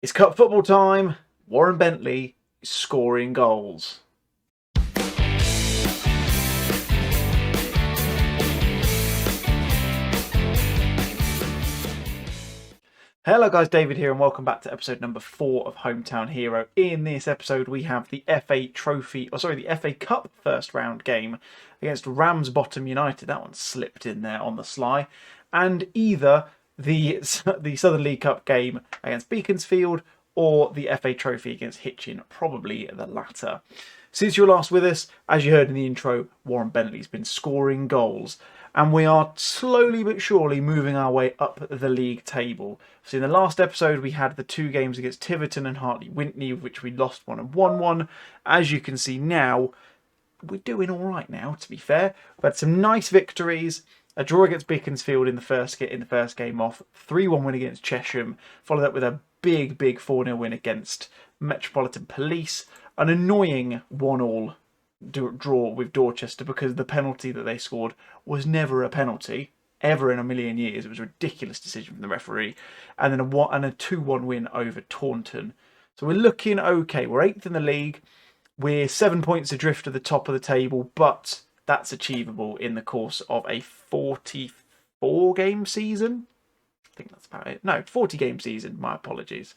It's cup football time. Warren Bentley is scoring goals. Hello guys, David here and welcome back to episode number 4 of Hometown Hero. In this episode we have the the FA Cup first round game against Ramsbottom United. That one slipped in there on the sly. And either the Southern League Cup game against Beaconsfield or the FA Trophy against Hitchin, probably the latter. Since you were last with us, as you heard in the intro, Warren Bentley's been scoring goals. And we are slowly but surely moving our way up the league table. So in the last episode, we had the 2 games against Tiverton and Hartley Wintney, which we lost 1 and won 1. As you can see now, we're doing all right now, to be fair. We've had some nice victories. A draw against Beaconsfield in the first game off. 3-1 win against Chesham. Followed up with a big 4-0 win against Metropolitan Police. An annoying 1-1 draw with Dorchester because the penalty that they scored was never a penalty ever in a million years. It was a ridiculous decision from the referee. And then a 2-1 win over Taunton. So we're looking okay. We're 8th in the league. We're 7 points adrift at the top of the table, but that's achievable in the course of a 44 game season. I think that's about it. No, 40 game season. My apologies.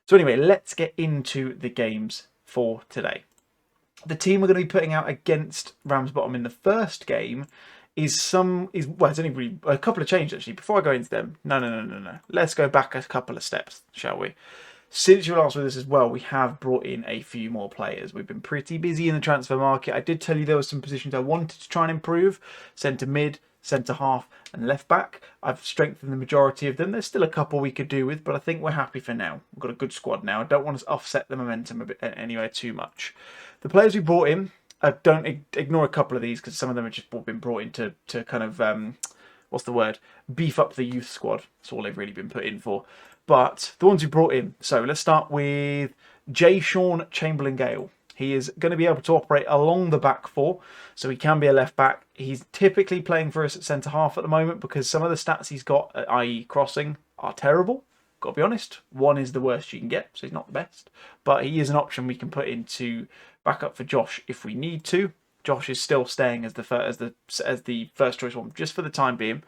So anyway, let's get into the games for today. The team we're going to be putting out against Ramsbottom in the first game it's only really a couple of changes actually. Before I go into them, no. Let's go back a couple of steps, shall we? Since you were last with us as well, we have brought in a few more players. We've been pretty busy in the transfer market. I did tell you there were some positions I wanted to try and improve. Centre mid, centre half and left back. I've strengthened the majority of them. There's still a couple we could do with, but I think we're happy for now. We've got a good squad now. I don't want to offset the momentum a bit anywhere too much. The players we brought in, don't ignore a couple of these because some of them have just been brought in to kind of, beef up the youth squad. That's all they've really been put in for. But the ones we brought in, so let's start with J. Sean Chamberlain-Gale. He is going to be able to operate along the back 4, so he can be a left back. He's typically playing for us at centre half at the moment because some of the stats he's got, i.e. crossing, are terrible. Got to be honest, 1 is the worst you can get, so he's not the best. But he is an option we can put into backup for Josh if we need to. Josh is still staying as the first choice one just for the time being.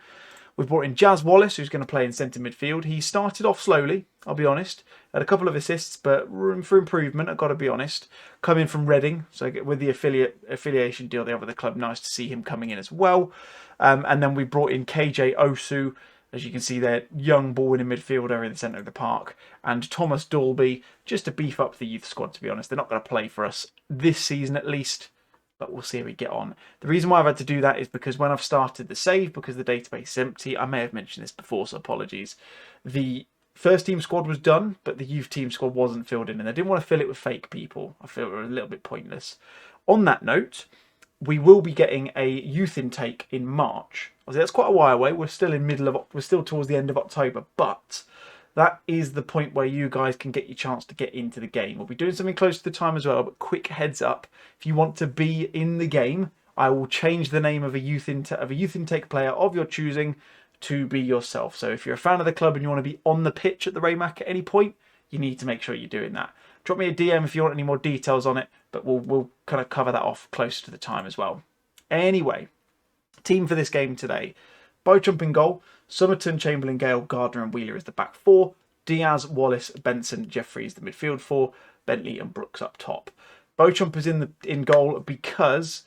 We've brought in Jazz Wallace, who's going to play in centre midfield. He started off slowly, I'll be honest. Had a couple of assists, but room for improvement, I've got to be honest. Coming from Reading, so with the affiliation deal they have with the club, nice to see him coming in as well. And then we brought in KJ Osu, as you can see there, young ball-winning midfielder in the centre of the park. And Thomas Dolby, just to beef up the youth squad, to be honest. They're not going to play for us this season at least, but we'll see how we get on. The reason why I've had to do that is because when I've started the save, because the database is empty, I may have mentioned this before, so apologies. The first team squad was done, but the youth team squad wasn't filled in, and I didn't want to fill it with fake people. I feel it was a little bit pointless. On that note, we will be getting a youth intake in March. Obviously, that's quite a while away. We're still towards the end of October, but that is the point where you guys can get your chance to get into the game. We'll be doing something close to the time as well, but quick heads up. If you want to be in the game, I will change the name of a youth intake player of your choosing to be yourself. So if you're a fan of the club and you want to be on the pitch at the Raymac at any point, you need to make sure you're doing that. Drop me a DM if you want any more details on it, but we'll kind of cover that off closer to the time as well. Anyway, team for this game today. Beauchamp in goal, Somerton, Chamberlain-Gale, Gardner and Wheeler is the back 4. Diaz, Wallace, Benson, Jeffries the midfield 4. Bentley and Brooks up top. Beauchamp is in goal because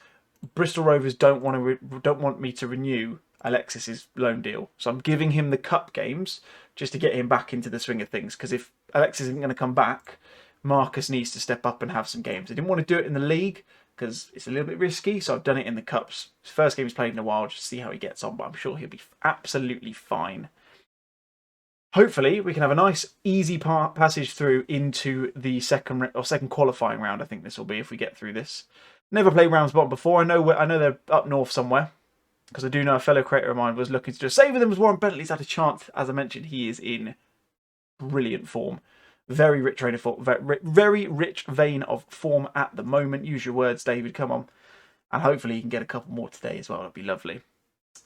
Bristol Rovers don't want me to renew Alexis's loan deal. So I'm giving him the cup games just to get him back into the swing of things. Because if Alexis isn't going to come back, Marcus needs to step up and have some games. I didn't want to do it in the league because it's a little bit risky, so I've done it in the cups. His first game he's played in a while, just to see how he gets on, but I'm sure he'll be absolutely fine. Hopefully, we can have a nice, easy passage through into the second qualifying round. I think this will be if we get through this. Never played Ramsbottom before. I know they're up north somewhere because I do know a fellow creator of mine was looking to do a save with them as Warren Bentley. He's had a chance. As I mentioned, he is in brilliant form. Very rich vein of form at the moment. Use your words, David. Come on. And hopefully you can get a couple more today as well. That'd be lovely.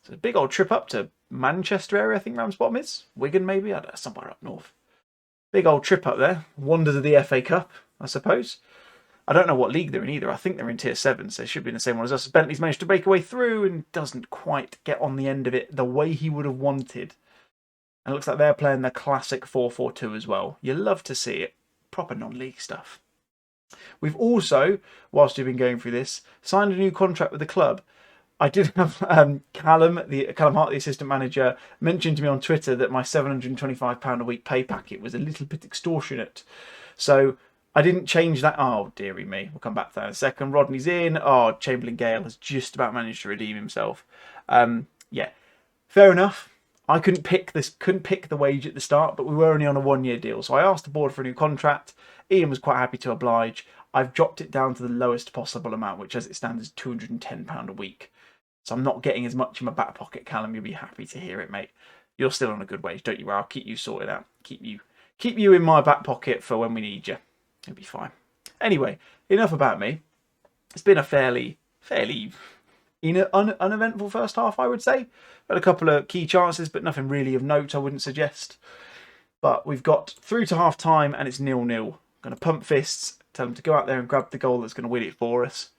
So a big old trip up to Manchester area, I think Ramsbottom is. Wigan, maybe? I don't know, somewhere up north. Big old trip up there. Wonders of the FA Cup, I suppose. I don't know what league they're in either. I think they're in Tier 7, so they should be in the same one as us. Bentley's managed to break away through and doesn't quite get on the end of it the way he would have wanted. And it looks like they're playing the classic 4-4-2 as well. You love to see it. Proper non-league stuff. We've also, whilst we've been going through this, signed a new contract with the club. I did have Callum Hart, the assistant manager, mentioned to me on Twitter that my £725 a week pay packet was a little bit extortionate. So I didn't change that. Oh, dearie me. We'll come back to that in a second. Rodney's in. Oh, Chamberlain Gale has just about managed to redeem himself. Yeah, fair enough. I couldn't pick the wage at the start, but we were only on a 1-year deal. So I asked the board for a new contract. Ian was quite happy to oblige. I've dropped it down to the lowest possible amount, which as it stands is £210 a week. So I'm not getting as much in my back pocket, Callum. You'll be happy to hear it, mate. You're still on a good wage, don't you worry. I'll keep you sorted out. Keep you in my back pocket for when we need you. It'll be fine. Anyway, enough about me. It's been a fairly uneventful first half, I would say. Had a couple of key chances, but nothing really of note, I wouldn't suggest. But we've got through to half time and it's 0-0. Going to pump fists, tell them to go out there and grab the goal that's going to win it for us.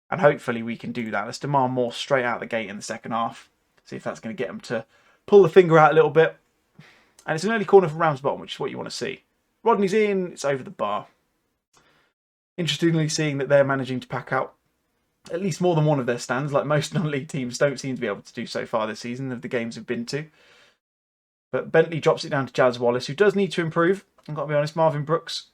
And hopefully we can do that. Let's demand more straight out the gate in the second half. See if that's going to get them to pull the finger out a little bit. And it's an early corner for Ramsbottom, which is what you want to see. Rodney's in, it's over the bar. Interestingly, seeing that they're managing to pack out at least more than one of their stands, like most non-league teams don't seem to be able to do so far this season of the games we've been to. But Bentley drops it down to Jazz Wallace, who does need to improve. I've got to be honest, Marvin Brooks.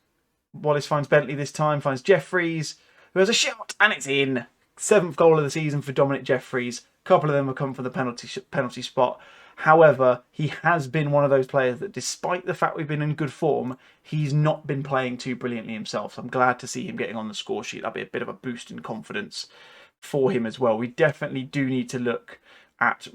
Wallace finds Bentley this time, finds Jeffries, who has a shot, and it's in. 7th goal of the season for Dominic Jeffries. A couple of them have come from the penalty spot. However, he has been one of those players that, despite the fact we've been in good form, he's not been playing too brilliantly himself. So I'm glad to see him getting on the score sheet. That'll be a bit of a boost in confidence for him as well. We definitely do need to look at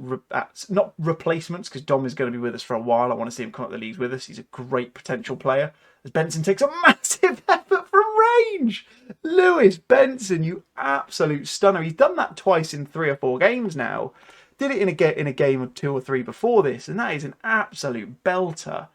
not replacements, because Dom is going to be with us for a while. I want to see him come up the leagues with us. He's a great potential player. As Benson takes a massive effort from range. Lewis Benson, you absolute stunner. He's done that twice in 3 or 4 games now. Did it in a game of 2 or 3 before this, and that is an absolute belter.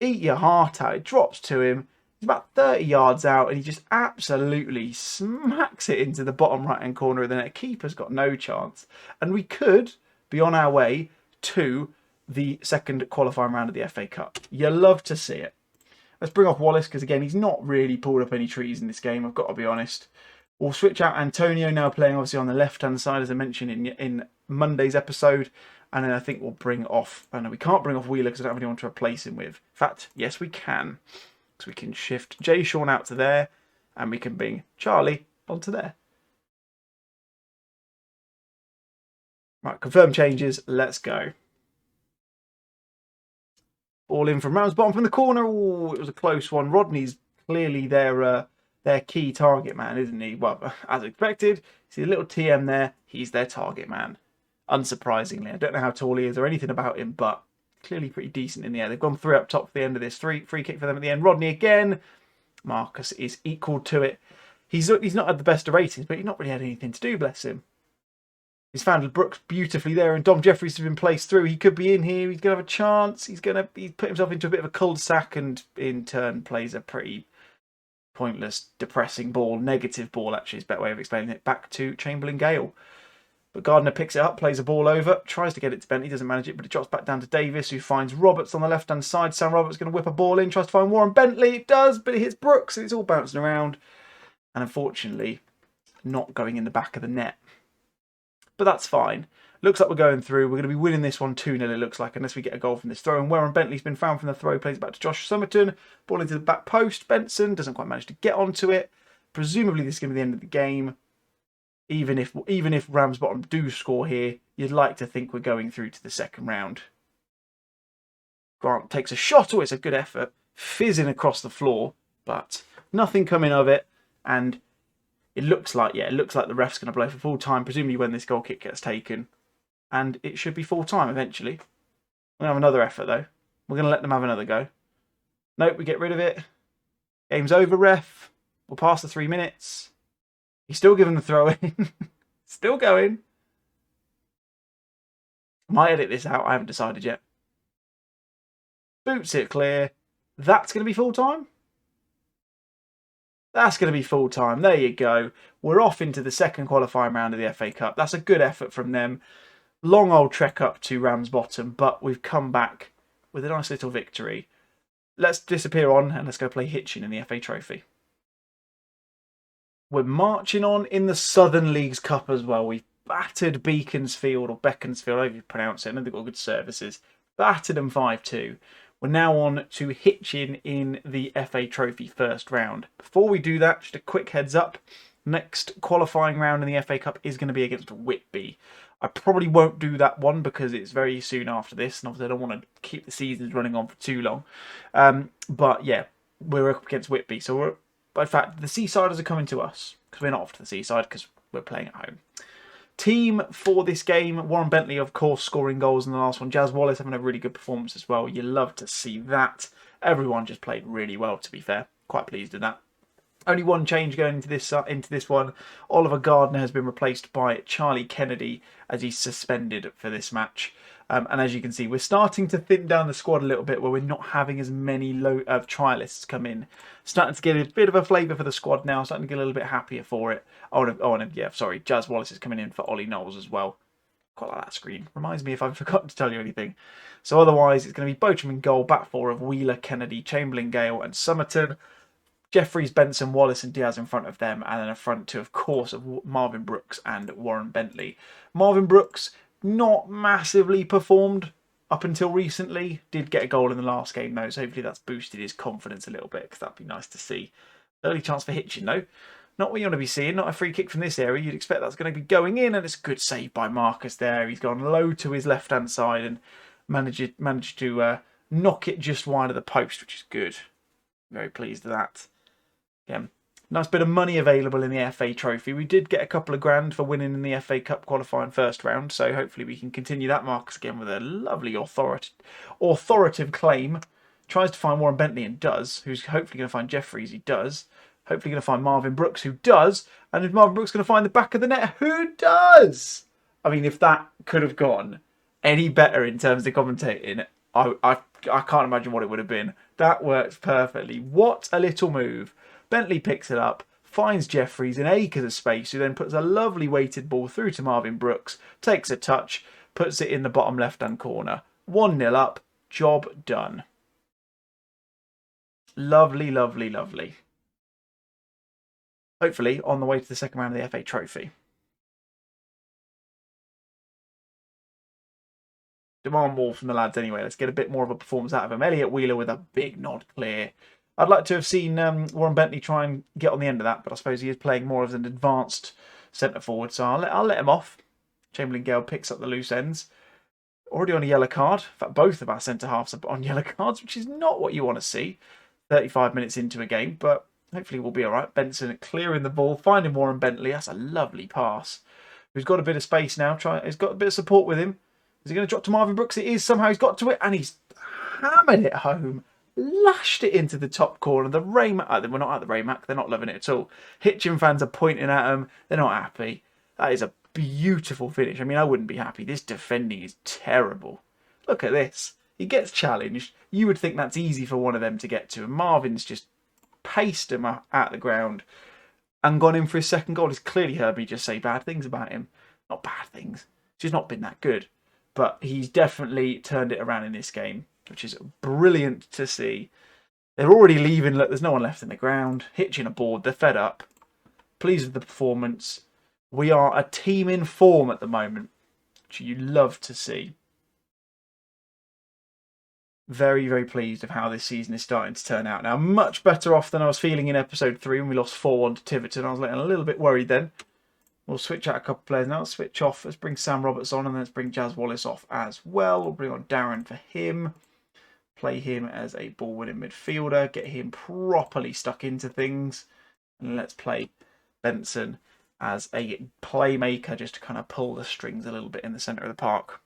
Eat your heart out. It drops to him. He's about 30 yards out, and he just absolutely smacks it into the bottom right-hand corner of the net. Keeper's got no chance. And we could be on our way to the second qualifying round of the FA Cup. You love to see it. Let's bring off Wallace, because again, he's not really pulled up any trees in this game, I've got to be honest. We'll switch out Antonio, now playing obviously on the left-hand side, as I mentioned in Monday's episode. And then I think we'll bring off... Oh no, we can't bring off Wheeler because I don't have anyone to replace him with. In fact, yes, we can. So we can shift Jay Sean out to there, and we can bring Charlie onto there. Right, confirm changes. Let's go. All in from Ramsbottom from the corner. Oh, it was a close one. Rodney's clearly their key target man, isn't he? Well, as expected. See a little TM there. He's their target man. Unsurprisingly. I don't know how tall he is or anything about him, but clearly pretty decent in the air. They've gone 3 up top for the end of this. Free kick for them at the end. Rodney again. Marcus is equal to it. He's not had the best of ratings, but he's not really had anything to do, bless him. He's found Brooks beautifully there, and Dom Jeffries has been placed through. He could be in here. He's going to have a chance. He's put himself into a bit of a cul-de-sac, and in turn plays a pretty pointless, depressing ball. Negative ball, actually, is a better way of explaining it. Back to Chamberlain Gale. But Gardner picks it up, plays a ball over, tries to get it to Bentley, doesn't manage it, but it drops back down to Davis, who finds Roberts on the left-hand side. Sam Roberts going to whip a ball in, tries to find Warren Bentley. It does, but it hits Brooks, and it's all bouncing around. And unfortunately, not going in the back of the net. But that's fine. Looks like we're going through. We're going to be winning this one 2-0, it looks like, unless we get a goal from this throw. And Warren Bentley's been found from the throw, plays it back to Josh Summerton. Ball into the back post. Benson doesn't quite manage to get onto it. Presumably this is going to be the end of the game. Even if Ramsbottom do score here, you'd like to think we're going through to the second round. Grant takes a shot. Oh, it's a good effort. Fizzing across the floor, but nothing coming of it. And it looks like the ref's going to blow for full time, presumably when this goal kick gets taken. And it should be full time eventually. We're going to have another effort though. We're going to let them have another go. Nope, we get rid of it. Game's over, ref. We'll pass the 3 minutes. He's still giving the throw in. Still going. I might edit this out. I haven't decided yet. Boots it clear. That's going to be full time? That's going to be full time. There you go. We're off into the second qualifying round of the FA Cup. That's a good effort from them. Long old trek up to Ramsbottom, but we've come back with a nice little victory. Let's disappear on and let's go play Hitchin in the FA Trophy. We're marching on in the Southern Leagues Cup as well. We've battered Beaconsfield, or Beaconsfield, however you pronounce it. I know they've got good services. Battered them 5-2. We're now on to Hitchin in the FA Trophy first round. Before we do that, just a quick heads up. Next qualifying round in the FA Cup is going to be against Whitby. I probably won't do that one because it's very soon after this, and obviously I don't want to keep the seasons running on for too long. But yeah, we're up against Whitby. So in fact, the Seasiders are coming to us because we're not off to the Seaside because we're playing at home. Team for this game, Warren Bentley, of course, scoring goals in the last one. Jazz Wallace having a really good performance as well. You love to see that. Everyone just played really well, to be fair. Quite pleased with that. Only one change going into this one. Oliver Gardner has been replaced by Charlie Kennedy as he's suspended for this match. And as you can see, we're starting to thin down the squad a little bit where we're not having as many trialists come in. Starting to get a bit of a flavour for the squad now. Starting to get a little bit happier for it. Sorry, Jazz Wallace is coming in for Ollie Knowles as well. Quite like that screen. Reminds me if I've forgotten to tell you anything. So otherwise, it's going to be Bochum in goal. Back four of Wheeler, Kennedy, Chamberlain, Gale and Summerton. Jeffries, Benson, Wallace and Diaz in front of them. And then a front two, of course, of Marvin Brooks and Warren Bentley. Marvin Brooks, not massively performed up until recently. Did get a goal in the last game, though. So hopefully that's boosted his confidence a little bit, because that'd be nice to see. Early chance for Hitchin, though. Not what you want to be seeing. Not a free kick from this area. You'd expect that's going to be going in. And it's a good save by Marcus there. He's gone low to his left-hand side and managed to knock it just wide of the post, which is good. Very pleased with that. Yeah, nice bit of money available in the FA Trophy. We did get a couple of grand for winning in the FA Cup qualifying first round, so hopefully we can continue that, Marcus, again with a lovely authoritative claim. Tries to find Warren Bentley and does, who's hopefully going to find Jeffries, he does. Hopefully going to find Marvin Brooks, who does. And is Marvin Brooks going to find the back of the net, who does? I mean, if that could have gone any better in terms of commentating, I can't imagine what it would have been. That worked perfectly. What a little move. Bentley picks it up, finds Jeffries in acres of space, who then puts a lovely weighted ball through to Marvin Brooks, takes a touch, puts it in the bottom left-hand corner. 1-0 up, job done. Lovely, lovely, lovely. Hopefully on the way to the second round of the FA Trophy. Demand more from the lads anyway. Let's get a bit more of a performance out of him. Elliot Wheeler with a big nod clear. I'd like to have seen Warren Bentley try and get on the end of that, but I suppose he is playing more as an advanced centre forward, so I'll let him off. Chamberlain Gale picks up the loose ends. Already on a yellow card. In fact, both of our centre halves are on yellow cards, which is not what you want to see 35 minutes into a game, but hopefully we'll be all right. Benson clearing the ball, finding Warren Bentley. That's a lovely pass. He's got a bit of space now. He's got a bit of support with him. Is he going to drop to Marvin Brooks? It is. Somehow he's got to it, and he's hammered it home. Lashed it into the top corner. The Raymac, we're not at the Raymac. They're not loving it at all. Hitchin fans are pointing at them. They're not happy. That is a beautiful finish. I mean, I wouldn't be happy. This defending is terrible. Look at this. He gets challenged. You would think that's easy for one of them to get to. And Marvin's just paced him at the ground and gone in for his second goal. He's clearly heard me just say bad things about him. Not bad things. He's just not been that good. But he's definitely turned it around in this game, which is brilliant to see. They're already leaving. Look, there's no one left in the ground. Hitchin aboard. They're fed up. Pleased with the performance. We are a team in form at the moment, which you love to see. Very, very pleased with how this season is starting to turn out now. Much better off than I was feeling in episode 3 when we lost 4-1 to Tiverton. I was a little bit worried then. We'll switch out a couple of players now. Let's switch off. Let's bring Sam Roberts on and then let's bring Jazz Wallace off as well. We'll bring on Darren for him. Play him as a ball-winning midfielder. Get him properly stuck into things. And let's play Benson as a playmaker just to kind of pull the strings a little bit in the centre of the park.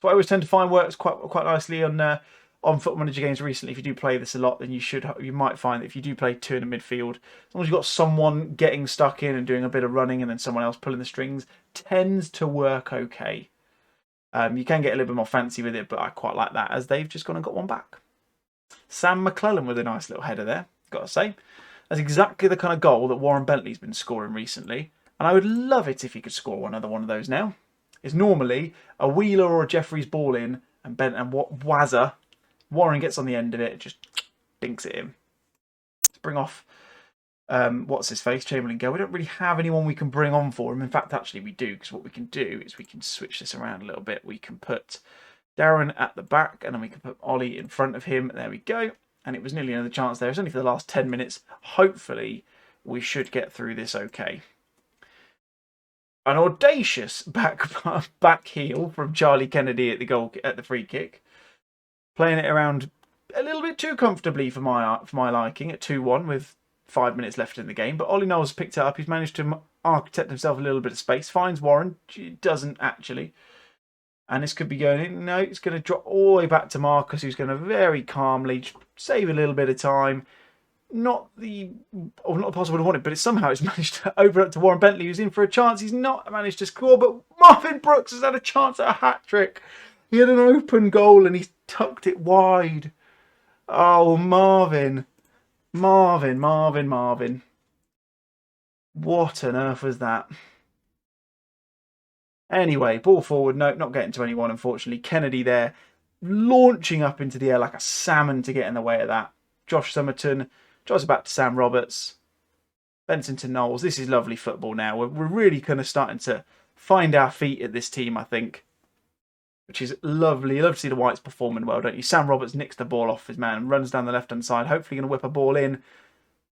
So I always tend to find works quite nicely on Football Manager games recently. If you do play this a lot, then you might find that if you do play two in the midfield, as long as you've got someone getting stuck in and doing a bit of running and then someone else pulling the strings, tends to work okay. You can get a little bit more fancy with it, but I quite like that as they've just gone and got one back. Sam McClellan with a nice little header there, got to say. That's exactly the kind of goal that Warren Bentley's been scoring recently. And I would love it if he could score another one of those now. It's normally a Wheeler or a Jeffries ball in, and Wazza, Warren gets on the end of it, just dinks it in. Let's bring off, what's his face, Chamberlain go. We don't really have anyone we can bring on for him. In fact, actually we do, because what we can do is we can switch this around a little bit. We can put Darren at the back, and then we can put Ollie in front of him. There we go. And it was nearly another chance there. It's only for the last 10 minutes. Hopefully, we should get through this okay. An audacious back heel from Charlie Kennedy at the free kick. Playing it around a little bit too comfortably for my liking at 2-1 with 5 minutes left in the game. But Ollie Knowles picked it up. He's managed to architect himself a little bit of space. Finds Warren. He doesn't actually. And this could be going in. No, it's going to drop all the way back to Marcus, who's going to very calmly save a little bit of time. Not the possible to want it, but somehow it's managed to open up to Warren Bentley, who's in for a chance. He's not managed to score, but Marvin Brooks has had a chance at a hat-trick. He had an open goal and he's tucked it wide. Oh, Marvin. Marvin. What on earth was that? Anyway, ball forward. Nope, not getting to anyone, unfortunately. Kennedy there, launching up into the air like a salmon to get in the way of that. Josh Summerton drives it back to Sam Roberts. Benson to Knowles. This is lovely football now. We're really kind of starting to find our feet at this team, I think. Which is lovely. You love to see the Whites performing well, don't you? Sam Roberts nicks the ball off his man and runs down the left-hand side. Hopefully going to whip a ball in.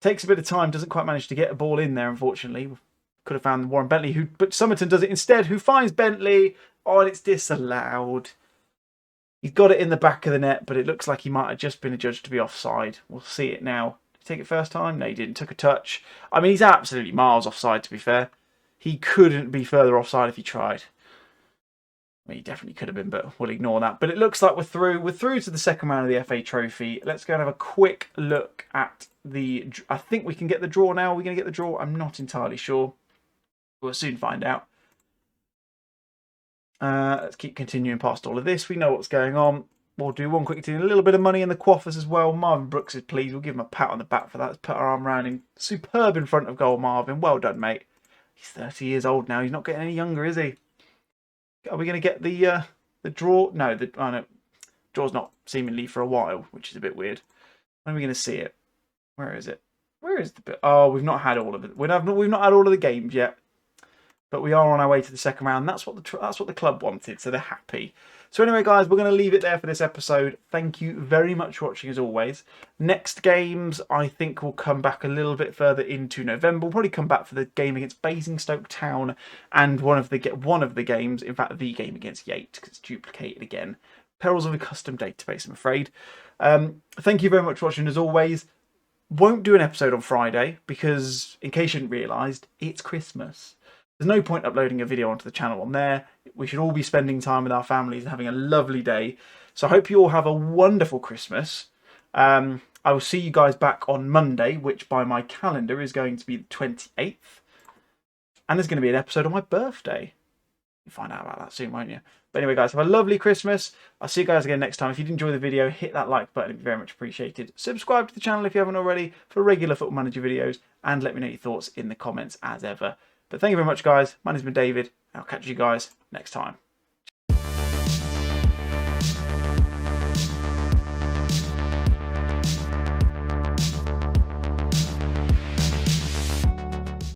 Takes a bit of time. Doesn't quite manage to get a ball in there, unfortunately. Could have found Warren Bentley, but Summerton does it instead, who finds Bentley. Oh, and it's disallowed. He's got it in the back of the net, but it looks like he might have just been adjudged to be offside. We'll see it now. Did he take it first time? No, he didn't. Took a touch. I mean, he's absolutely miles offside, to be fair. He couldn't be further offside if he tried. Well, he definitely could have been, but we'll ignore that. But it looks like we're through. We're through to the second round of the FA Trophy. Let's go and have a quick look at the... I think we can get the draw now. Are we going to get the draw? I'm not entirely sure. We'll soon find out. Let's keep continuing past all of this. We know what's going on. We'll do one quick thing. A little bit of money in the coffers as well. Marvin Brooks is pleased. We'll give him a pat on the back for that. Let's put our arm around him. Superb in front of goal, Marvin. Well done, mate. He's 30 years old now. He's not getting any younger, is he? Are we going to get the draw? No, no, draw's not seemingly for a while, which is a bit weird. When are we going to see it? Where is it? Where is the bit? Oh, we've not had all of it. We've not had all of the games yet. But we are on our way to the second round. That's what the club wanted, so they're happy. So anyway, guys, we're going to leave it there for this episode. Thank you very much for watching, as always. Next games, I think, will come back a little bit further into November. We'll probably come back for the game against Basingstoke Town and one of the games, in fact, the game against Yates, because it's duplicated again. Perils of a custom database, I'm afraid. Thank you very much for watching, as always. Won't do an episode on Friday because, in case you hadn't realised, it's Christmas. There's no point uploading a video onto the channel on there. We should all be spending time with our families and having a lovely day. So I hope you all have a wonderful Christmas. I will see you guys back on Monday, which by my calendar is going to be the 28th. And there's going to be an episode on my birthday. You'll find out about that soon, won't you? But anyway, guys, have a lovely Christmas. I'll see you guys again next time. If you did enjoy the video, hit that like button. It'd be very much appreciated. Subscribe to the channel if you haven't already for regular Football Manager videos. And let me know your thoughts in the comments as ever. But thank you very much, guys. My name's been David. I'll catch you guys next time.